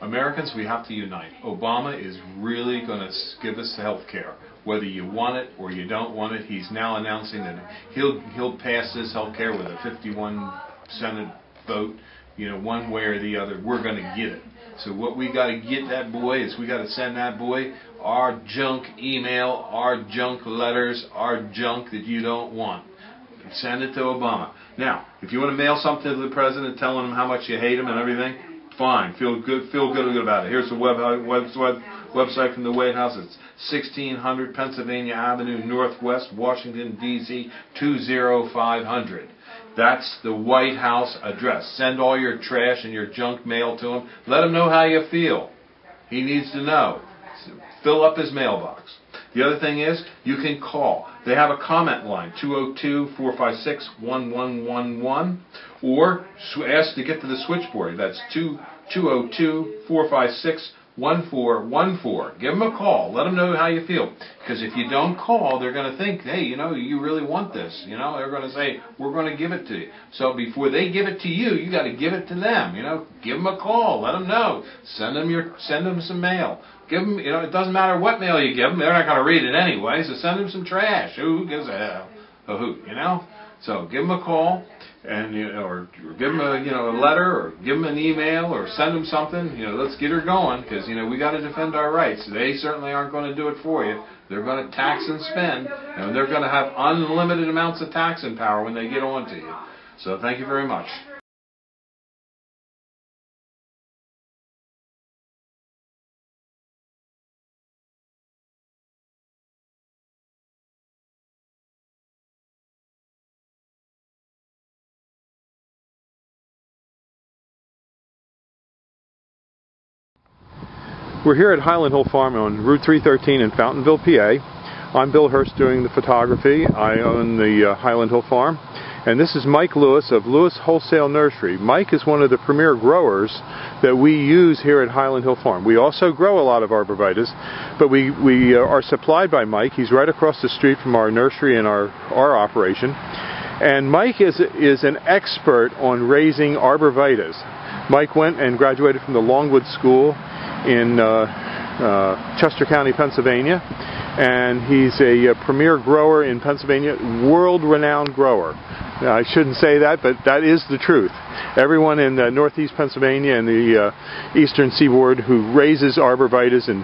Americans, we have to unite. Obama is really going to give us health care. Whether you want it or you don't want it, he's now announcing that he'll pass this health care with a 51 Senate vote, one way or the other. We're going to get it. So what we got to get that boy is we got to send that boy our junk email, our junk letters, our junk that you don't want. Send it to Obama. Now, if you want to mail something to the president telling him how much you hate him and everything, fine. Feel good about it. Here's the website from the White House. It's 1600 Pennsylvania Avenue, Northwest, Washington, D.C. 20500. That's the White House address. Send all your trash and your junk mail to him. Let him know how you feel. He needs to know. Fill up his mailbox. The other thing is, you can call. They have a comment line, 202-456-1111, or ask to get to the switchboard. That's 202-456-1414. Give them a call. Let them know how you feel. Because if you don't call, they're going to think, hey, you really want this. They're going to say, we're going to give it to you. So before they give it to you, you got to give it to them. Give them a call. Let them know. Send them some mail. Give them, it doesn't matter what mail you give them. They're not going to read it anyway. So send them some trash. Who gives a hell? A hoot, So give them a call, and or give them a letter, or give them an email, or send them something. Let's get her going, because we got to defend our rights. They certainly aren't going to do it for you. They're going to tax and spend, and they're going to have unlimited amounts of taxing power when they get on to you. So thank you very much. We're here at Highland Hill Farm on Route 313 in Fountainville, PA. I'm Bill Hurst doing the photography. I own the Highland Hill Farm. And this is Mike Lewis of Lewis Wholesale Nursery. Mike is one of the premier growers that we use here at Highland Hill Farm. We also grow a lot of arborvitaes, but we are supplied by Mike. He's right across the street from our nursery and our operation. And Mike is an expert on raising arborvitaes. Mike went and graduated from the Longwood School in Chester County, Pennsylvania, and he's a premier grower in Pennsylvania, world-renowned grower. I shouldn't say that, but that is the truth. Everyone in northeast Pennsylvania and the eastern seaboard who raises arborvitaes and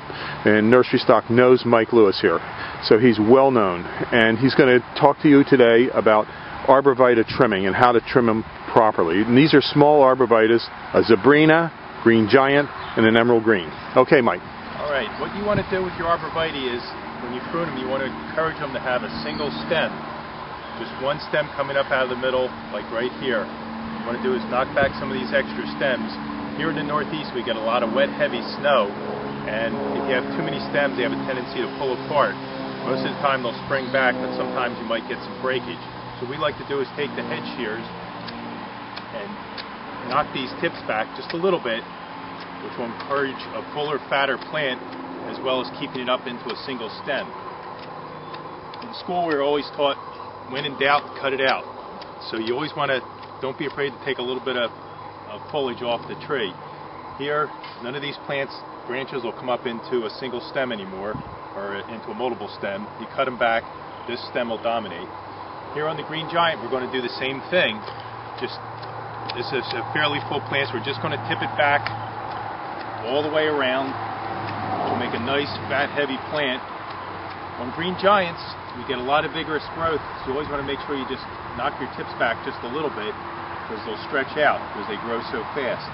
nursery stock knows Mike Lewis here. So he's well known, and he's going to talk to you today about arborvitae trimming and how to trim them properly. And these are small arborvitaes, a Zebrina, green giant, and an emerald green. Okay, Mike. All right, what you want to do with your arborvitae is, when you prune them, you want to encourage them to have a single stem. Just one stem coming up out of the middle, like right here. What you want to do is knock back some of these extra stems. Here in the Northeast, we get a lot of wet, heavy snow, and if you have too many stems, they have a tendency to pull apart. Most of the time, they'll spring back, but sometimes you might get some breakage. So what we like to do is take the head shears and knock these tips back just a little bit, which will encourage a fuller, fatter plant, as well as keeping it up into a single stem. In school, we were always taught, when in doubt, cut it out. So you always want to, don't be afraid to take a little bit of foliage off the tree. Here, none of these plants, branches will come up into a single stem anymore, or into a multiple stem. You cut them back, this stem will dominate. Here on the green giant, we're going to do the same thing. This is a fairly full plant, so we're just going to tip it back all the way around, which will make a nice, fat, heavy plant. On green giants, we get a lot of vigorous growth, so you always want to make sure you just knock your tips back just a little bit, because they'll stretch out, because they grow so fast.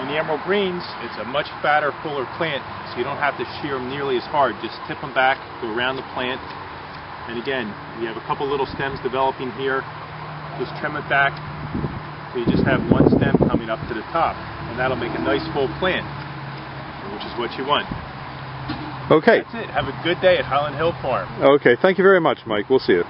On the emerald greens, it's a much fatter, fuller plant, so you don't have to shear them nearly as hard. Just tip them back, go around the plant, and again, we have a couple little stems developing here. Just trim it back, so you just have one stem coming up to the top, and that'll make a nice full plant, which is what you want. Okay. That's it. Have a good day at Highland Hill Farm. Okay, thank you very much, Mike. We'll see you.